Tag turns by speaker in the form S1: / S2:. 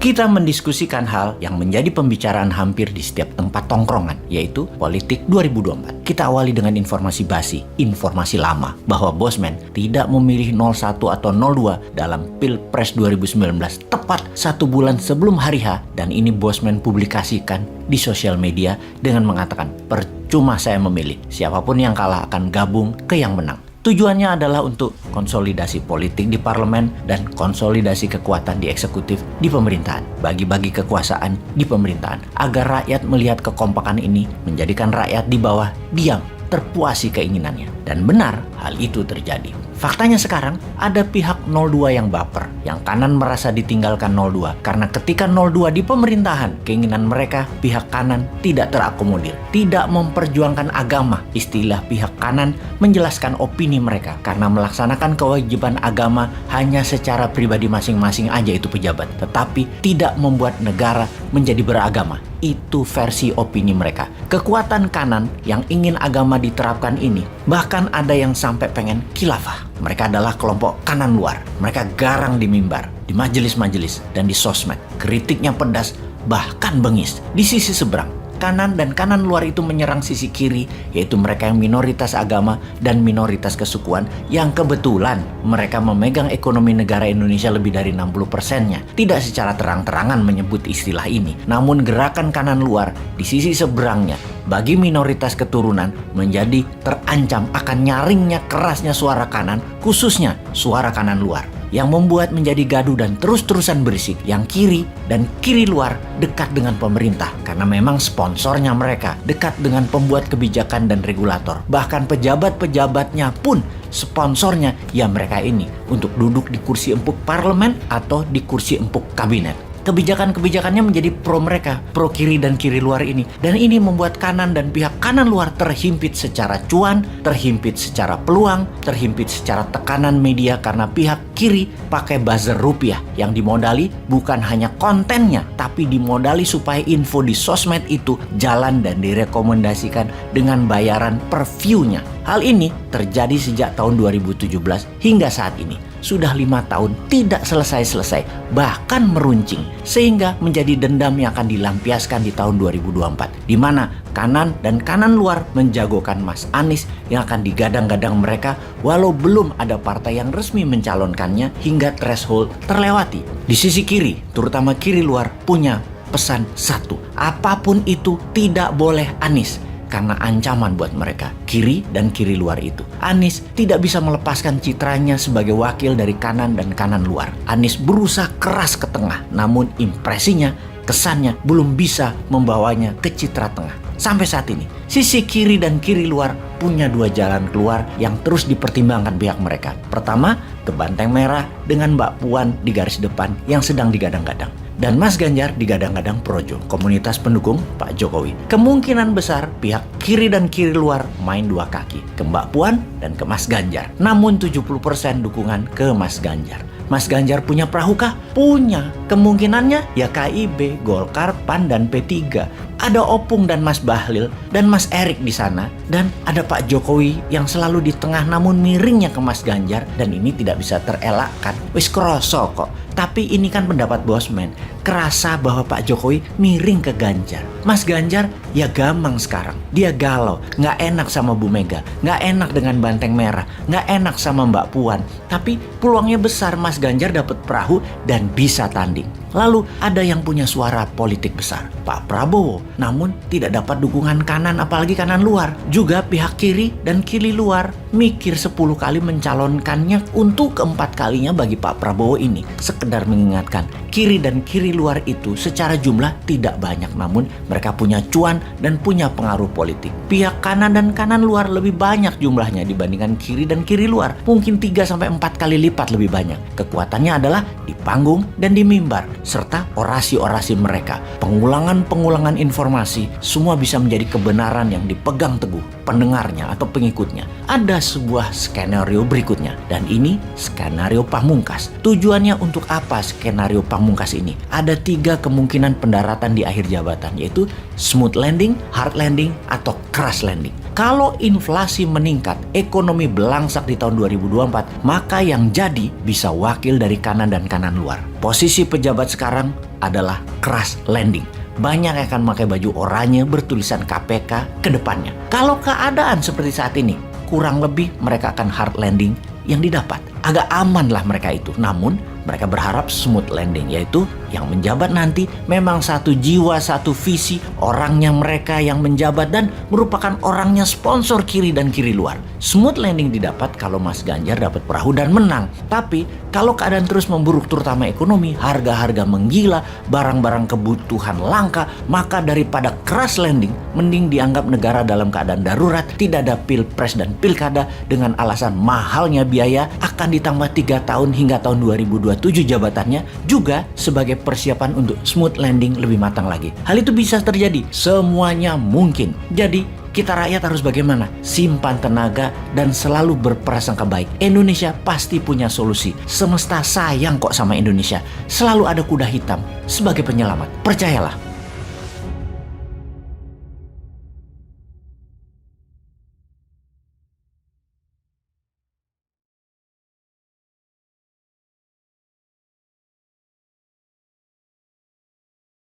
S1: Kita mendiskusikan hal yang menjadi pembicaraan hampir di setiap tempat tongkrongan, yaitu politik 2024. Kita awali dengan informasi basi, informasi lama, bahwa Bosman tidak memilih 01 atau 02 dalam Pilpres 2019 tepat 1 bulan sebelum hari H, dan ini Bosman publikasikan di sosial media dengan mengatakan, percuma saya memilih, siapapun yang kalah akan gabung ke yang menang. Tujuannya adalah untuk konsolidasi politik di parlemen dan konsolidasi kekuatan di eksekutif di pemerintahan. Bagi-bagi kekuasaan di pemerintahan agar rakyat melihat kekompakan ini menjadikan rakyat di bawah diam, terpuasi keinginannya. Dan benar hal itu terjadi. Faktanya sekarang ada pihak 02 yang baper, yang kanan merasa ditinggalkan 02 karena ketika 02 di pemerintahan, keinginan mereka pihak kanan tidak terakomodir, tidak memperjuangkan agama. Istilah pihak kanan menjelaskan opini mereka karena melaksanakan kewajiban agama hanya secara pribadi masing-masing aja itu pejabat, tetapi tidak membuat negara menjadi beragama. Itu versi opini mereka. Kekuatan kanan yang ingin agama diterapkan ini, bahkan ada yang sampai pengen khilafah. Mereka adalah kelompok kanan luar. Mereka garang di mimbar, di majelis-majelis, dan di sosmed. Kritiknya pedas, bahkan bengis. Di sisi seberang, kanan dan kanan luar itu menyerang sisi kiri, yaitu mereka yang minoritas agama dan minoritas kesukuan, yang kebetulan mereka memegang ekonomi negara Indonesia lebih dari 60%-nya. Tidak secara terang-terangan menyebut istilah ini, namun gerakan kanan luar di sisi seberangnya bagi minoritas keturunan menjadi terancam akan nyaringnya kerasnya suara kanan, khususnya suara kanan luar, yang membuat menjadi gaduh dan terus-terusan berisik. Yang kiri dan kiri luar dekat dengan pemerintah karena memang sponsornya mereka, dekat dengan pembuat kebijakan dan regulator. Bahkan pejabat-pejabatnya pun sponsornya ya mereka ini untuk duduk di kursi empuk parlemen atau di kursi empuk kabinet. Kebijakan-kebijakannya menjadi pro mereka, pro kiri dan kiri luar ini. Dan ini membuat kanan dan pihak kanan luar terhimpit secara cuan, terhimpit secara peluang, terhimpit secara tekanan media karena pihak kiri pakai buzzer rupiah yang dimodali bukan hanya kontennya, tapi dimodali supaya info di sosmed itu jalan dan direkomendasikan dengan bayaran per view-nya. Hal ini terjadi sejak tahun 2017 hingga saat ini. Sudah 5 tahun tidak selesai-selesai, bahkan meruncing, sehingga menjadi dendam yang akan dilampiaskan di tahun 2024, di mana kanan dan kanan luar menjagokan Mas Anies yang akan digadang-gadang mereka walau belum ada partai yang resmi mencalonkannya hingga threshold terlewati. Di sisi kiri, terutama kiri luar, punya pesan satu, apapun itu tidak boleh Anies. Karena ancaman buat mereka, kiri dan kiri luar itu. Anies tidak bisa melepaskan citranya sebagai wakil dari kanan dan kanan luar. Anies berusaha keras ke tengah, namun impresinya, kesannya belum bisa membawanya ke citra tengah. Sampai saat ini, sisi kiri dan kiri luar punya 2 jalan keluar yang terus dipertimbangkan pihak mereka. Pertama, ke Banteng Merah dengan Mbak Puan di garis depan yang sedang digadang-gadang. Dan Mas Ganjar digadang-gadang Projo, komunitas pendukung Pak Jokowi. Kemungkinan besar pihak kiri dan kiri luar main 2 kaki, ke Mbak Puan dan ke Mas Ganjar. Namun 70% dukungan ke Mas Ganjar. Mas Ganjar punya perahu kah? Punya. Kemungkinannya ya KIB, Golkar, PAN, dan P3. Ada Opung dan Mas Bahlil dan Mas Erik di sana. Dan ada Pak Jokowi yang selalu di tengah namun miringnya ke Mas Ganjar. Dan ini tidak bisa terelakkan. Wis kroso kok. Tapi ini kan pendapat Bosman. Kerasa bahwa Pak Jokowi miring ke Ganjar. Mas Ganjar ya gamang sekarang. Dia galau. Nggak enak sama Bu Mega. Nggak enak dengan Banteng Merah. Nggak enak sama Mbak Puan. Tapi peluangnya besar Mas Ganjar dapat perahu dan bisa tanding. Lalu ada yang punya suara politik besar, Pak Prabowo. Namun tidak dapat dukungan kanan apalagi kanan luar. Juga pihak kiri dan kiri luar mikir 10 kali mencalonkannya untuk keempat kalinya bagi Pak Prabowo ini. Sekedar mengingatkan, kiri dan kiri luar itu secara jumlah tidak banyak, namun mereka punya cuan dan punya pengaruh politik. Pihak kanan dan kanan luar lebih banyak jumlahnya dibandingkan kiri dan kiri luar. Mungkin 3-4 kali lipat lebih banyak. Kekuatannya adalah di panggung dan di mimbar, serta orasi-orasi mereka. Pengulangan-pengulangan informasi semua bisa menjadi kebenaran yang dipegang teguh pendengarnya atau pengikutnya. Ada sebuah skenario berikutnya, dan ini skenario pamungkas. Tujuannya untuk apa skenario pamungkas ini? Ada 3 kemungkinan pendaratan di akhir jabatan, yaitu smooth landing, hard landing, atau crash landing. Kalau inflasi meningkat, ekonomi belangsak di tahun 2024, maka yang jadi bisa wakil dari kanan dan kanan luar. Posisi pejabat sekarang adalah crash landing. Banyak yang akan pakai baju oranye bertulisan KPK ke depannya. Kalau keadaan seperti saat ini, kurang lebih mereka akan hard landing yang didapat. Agak aman lah mereka itu. Namun, mereka berharap smooth landing, yaitu yang menjabat nanti memang satu jiwa, satu visi, orangnya mereka yang menjabat dan merupakan orangnya sponsor kiri dan kiri luar. Smooth landing didapat kalau Mas Ganjar dapat perahu dan menang. Tapi kalau keadaan terus memburuk terutama ekonomi, harga-harga menggila, barang-barang kebutuhan langka, maka daripada crash landing, mending dianggap negara dalam keadaan darurat, tidak ada pilpres dan pilkada dengan alasan mahalnya biaya, akan ditambah 3 tahun hingga tahun 2027 jabatannya, juga sebagai persiapan untuk smooth landing lebih matang lagi. Hal itu bisa terjadi, semuanya mungkin. Jadi kita rakyat harus bagaimana? Simpan tenaga dan selalu berprasangka baik. Indonesia pasti punya solusi. Semesta sayang kok sama Indonesia. Selalu ada kuda hitam sebagai penyelamat. Percayalah.